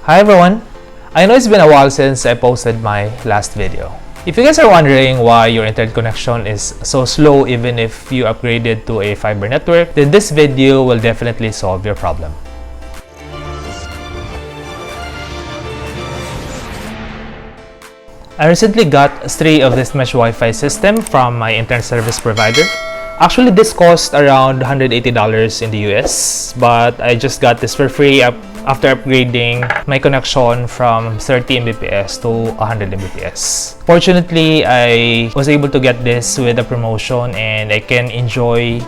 Hi everyone! I know it's been a while since I posted my last video. If you guys are wondering why your internet connection is so slow even if you upgraded to a fiber network, then this video will definitely solve your problem. I recently got 3 of this mesh Wi-Fi system from my internet service provider. Actually, this cost around $180 in the US, but I just got this for free after upgrading my connection from 30 Mbps to 100 Mbps. Fortunately, I was able to get this with a promotion and I can enjoy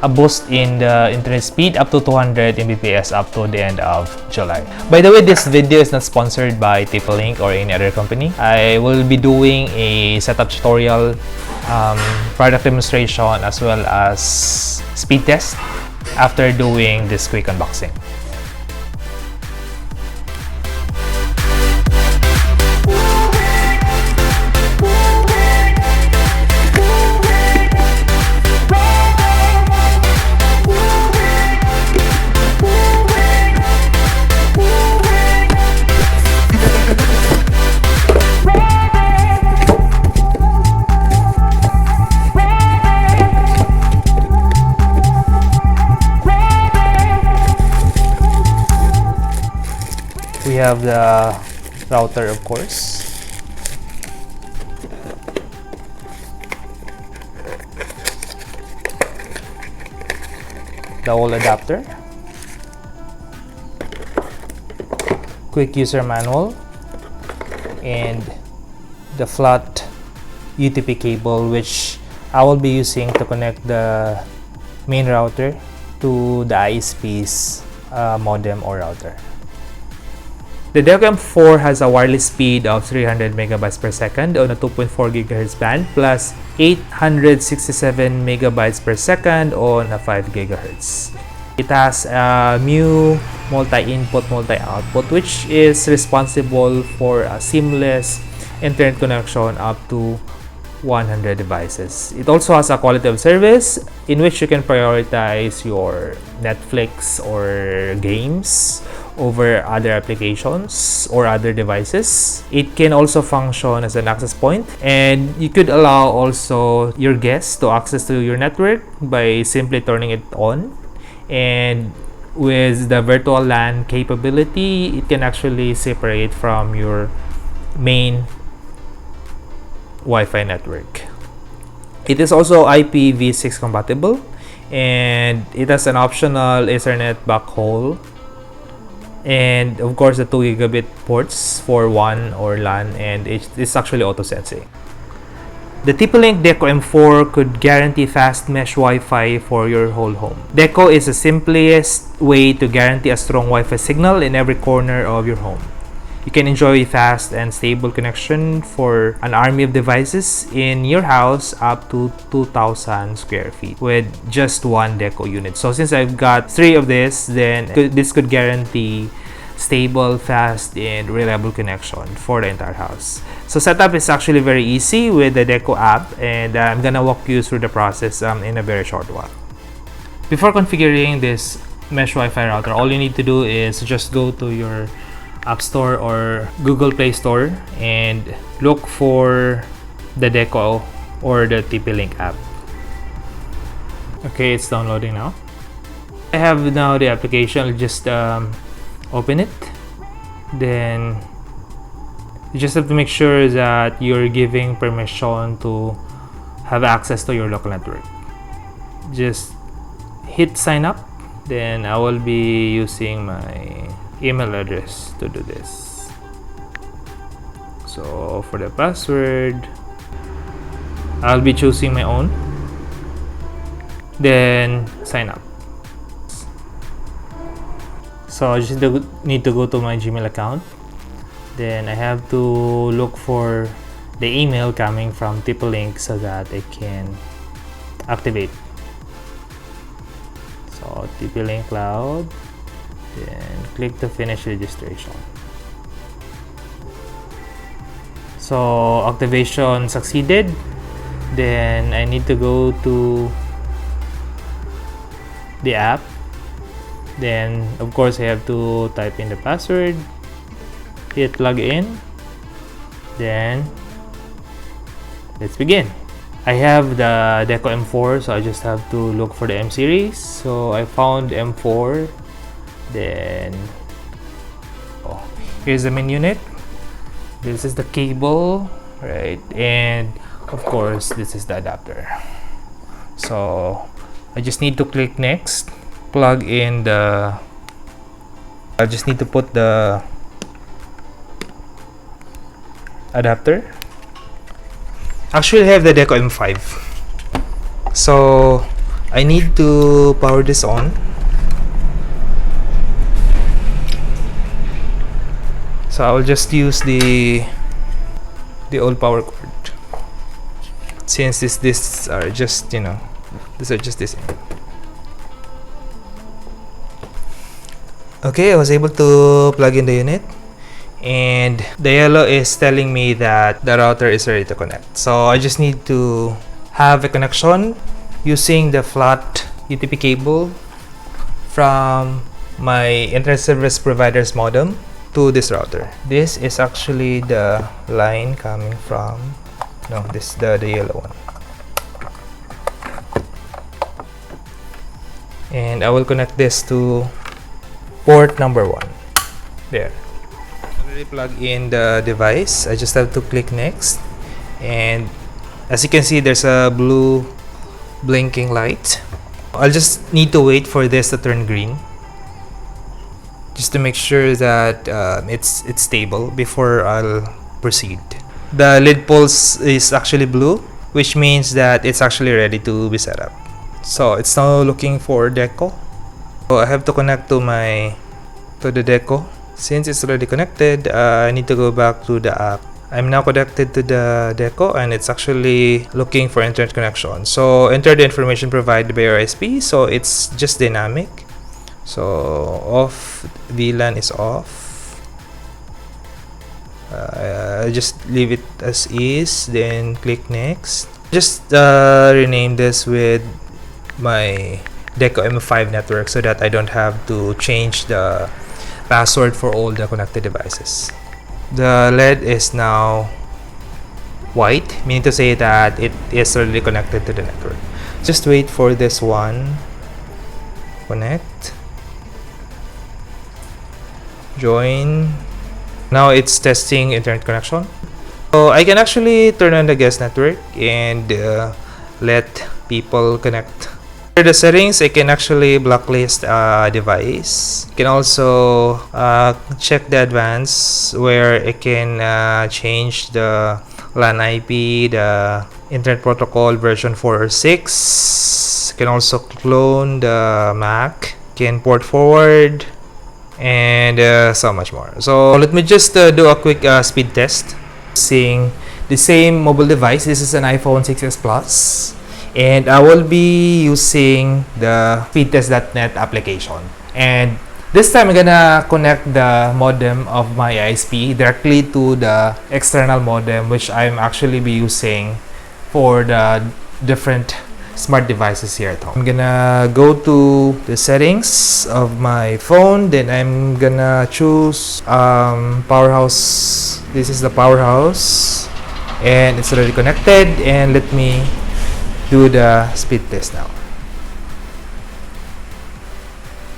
a boost in the internet speed up to 200 Mbps up to the end of July. By the way, this video is not sponsored by TP-Link or any other company. I will be doing a setup tutorial, product demonstration, as well as speed test after doing this quick unboxing. We have the router, of course. The old adapter. Quick user manual. And the flat UTP cable, which I will be using to connect the main router to the ISP's modem or router. The Deco M4 has a wireless speed of 300 megabytes per second on a 2.4 GHz band plus 867 megabytes per second on a 5 GHz. It has a new multi-input, multi-output, which is responsible for a seamless internet connection up to 100 devices. It also has a quality of service in which you can prioritize your Netflix or games over other applications or other devices. It can also function as an access point, and you could allow also your guests to access to your network by simply turning it on. And with the virtual LAN capability, it can actually separate from your main Wi-Fi network. It is also IPv6 compatible, and it has an optional Ethernet backhaul, and of course the 2 gigabit ports for WAN or LAN, and it's actually auto sensing. The TP-Link Deco M4 could guarantee fast mesh Wi-Fi for your whole home. Deco is the simplest way to guarantee a strong Wi-Fi signal in every corner of your home. You can enjoy fast and stable connection for an army of devices in your house up to 2,000 square feet with just one Deco unit. So since I've got 3 of this, then this could guarantee stable, fast, and reliable connection for the entire house. So setup is actually very easy with the Deco app, and I'm gonna walk you through the process in a very short while. Before configuring this mesh Wi-Fi router, all you need to do is just go to your App Store or Google Play Store and look for the Deco or the TP-Link app. Okay, it's downloading now. I have now the application. I'll just open it. Then you just have to make sure that you're giving permission to have access to your local network. Just hit sign up. Then I will be using my email address to do this. So for the password, I'll be choosing my own. Then sign up. So I just need to go to my Gmail account. Then I have to look for the email coming from TP-Link so that I can activate. So TP-Link Cloud. Then click to finish registration. So activation succeeded. Then I need to go to the app. Then of course I have to type in the password. hit plug in, then let's begin. I have the Deco M4, so I just have to look for the M series. So I found M4, then here's the main unit. This is the cable, right? And of course, this is the adapter. So I just need to click next, plug in the, I just need to put the adapter. Actually, I have the Deco M5, so I need to power this on. So I will just use the old power cord, since these are just, you know, these are just this. Okay, I was able to plug in the unit, and the yellow is telling me that the router is ready to connect. So I just need to have a connection using the flat UTP cable from my internet service provider's modem to this router. This is actually the line coming from, no, this the yellow one. And I will connect this to port number 1. There. Already plug in the device. I just have to click next, and as you can see, there's a blue blinking light. I'll just need to wait for this to turn green, just to make sure that it's stable before I'll proceed. The lid pulse is actually blue, which means that it's actually ready to be set up. So it's now looking for Deco. So I have to connect to the Deco. Since it's already connected, I need to go back to the app. I'm now connected to the Deco, and it's actually looking for internet connection. So enter the information provided by your ISP. So it's just dynamic. So off, VLAN is off. I'll just leave it as is, then click next. Just rename this with my Deco M5 network so that I don't have to change the password for all the connected devices. The LED is now white, meaning to say that it is already connected to the network. Just wait for this one. Connect. Join. Now it's testing internet connection. So I can actually turn on the guest network and let people connect. For the settings, I can actually blacklist a device. You can also check the advanced, where I can change the LAN IP, the Internet Protocol version 4 or 6. You can also clone the MAC, can port forward, and so much more. So let me just do a quick speed test. Using the same mobile device, this is an iPhone 6s Plus. And I will be using the speedtest.net application. And this time I'm gonna connect the modem of my ISP directly to the external modem, which I'm actually be using for the different smart devices here at home. I'm gonna go to the settings of my phone, then I'm gonna choose powerhouse. This is the powerhouse, and it's already connected. And let me do the speed test now.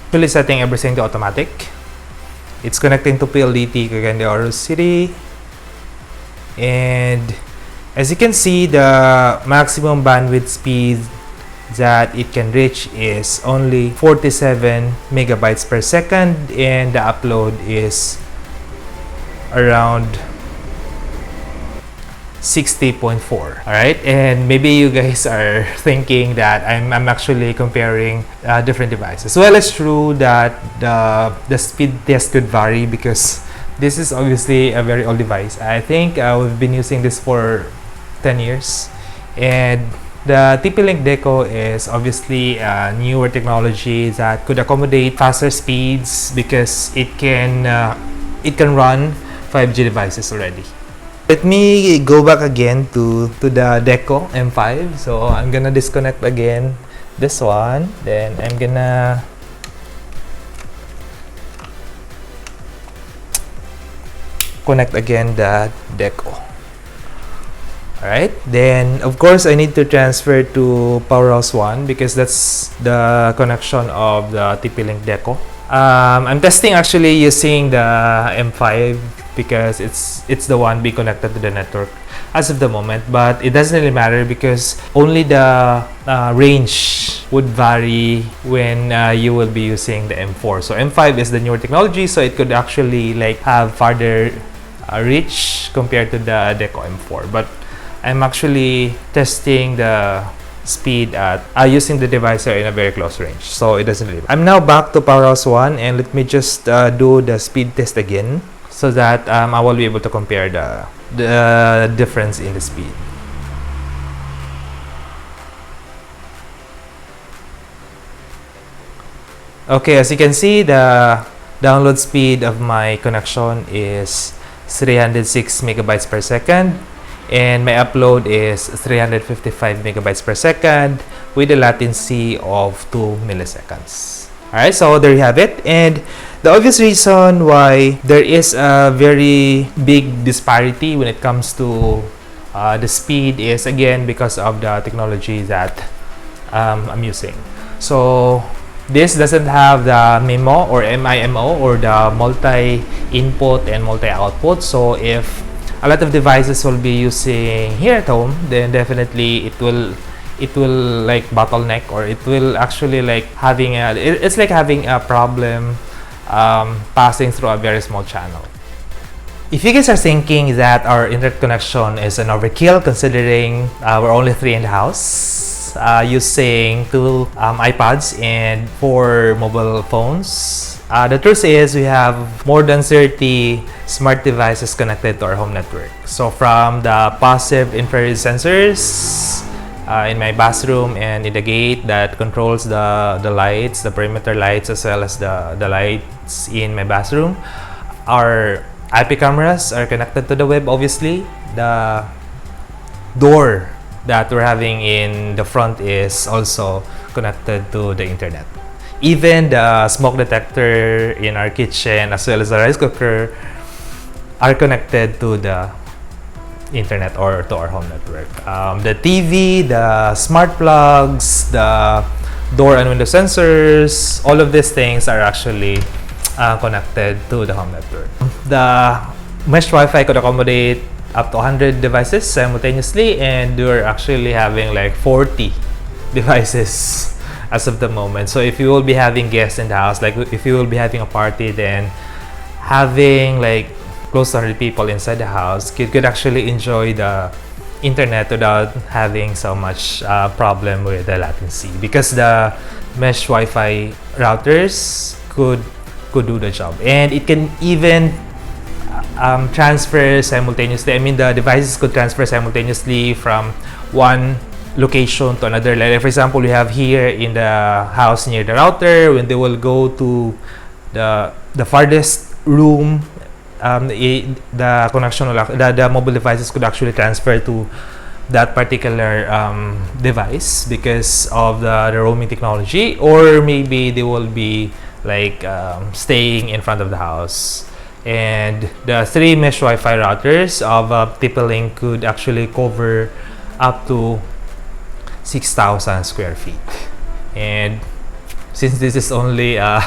Actually setting everything to automatic. It's connecting to PLDT Cagayan de Oro City, and as you can see, the maximum bandwidth speed that it can reach is only 47 megabytes per second, and the upload is around 60.4. Alright, and maybe you guys are thinking that I'm actually comparing different devices. Well, it's true that the speed test could vary, because this is obviously a very old device. I think we've been using this for 10 years, and the TP-Link Deco is obviously a newer technology that could accommodate faster speeds, because it can run 5G devices already. Let me go back again to the Deco M5. So I'm gonna disconnect again this one, then I'm gonna connect again the Deco. Alright, then of course I need to transfer to Powerhouse 1 because that's the connection of the TP-Link Deco. I'm testing actually using the M5 because it's the one being connected to the network as of the moment, but it doesn't really matter because only the range would vary when you will be using the M4. So M5 is the newer technology, so it could actually like have farther reach compared to the Deco M4, but I'm actually testing the speed at using the divisor in a very close range, so it doesn't really. I'm now back to Powerhouse 1 and let me just do the speed test again so that I will be able to compare the difference in the speed. Okay, as you can see, the download speed of my connection is 306 megabytes per second. And my upload is 355 megabytes per second with a latency of 2 milliseconds. Alright, so there you have it. And the obvious reason why there is a very big disparity when it comes to the speed is again because of the technology that I'm using. So this doesn't have the MIMO or MIMO or the multi-input and multi-output. So if a lot of devices will be using here at home, then definitely it will like bottleneck, or it will actually like having it's like having a problem passing through a very small channel. If you guys are thinking that our internet connection is an overkill considering we're only 3 in the house, using 2 iPads and 4 mobile phones, the truth is we have more than 30 smart devices connected to our home network. So from the passive infrared sensors in my bathroom and in the gate that controls the lights, the perimeter lights, as well as the lights in my bathroom. Our IP cameras are connected to the web, obviously. The door that we're having in the front is also connected to the internet. Even the smoke detector in our kitchen as well as the rice cooker are connected to the internet or to our home network. The TV, the smart plugs, the door and window sensors, all of these things are actually connected to the home network. The mesh Wi-Fi could accommodate up to 100 devices simultaneously, and we're actually having like 40 devices as of the moment. So if you will be having guests in the house, like if you will be having a party, then having like close to 100 people inside the house could actually enjoy the internet without having so much problem with the latency, because the mesh Wi-Fi routers could do the job, and it can even transfer simultaneously. I mean, the devices could transfer simultaneously from one location to another. Like for example, we have here in the house near the router, when they will go to the farthest room, the connection will, the mobile devices could actually transfer to that particular device because of the roaming technology, or maybe they will be like staying in front of the house. And the 3 mesh Wi-Fi routers of TP-Link could actually cover up to 6,000 square feet. And since this is only a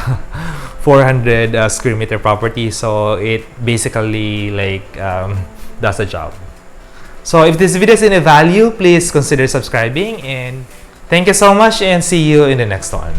400 square meter property, so it basically like does the job. So if this video is any value, please consider subscribing, and thank you so much, and see you in the next one.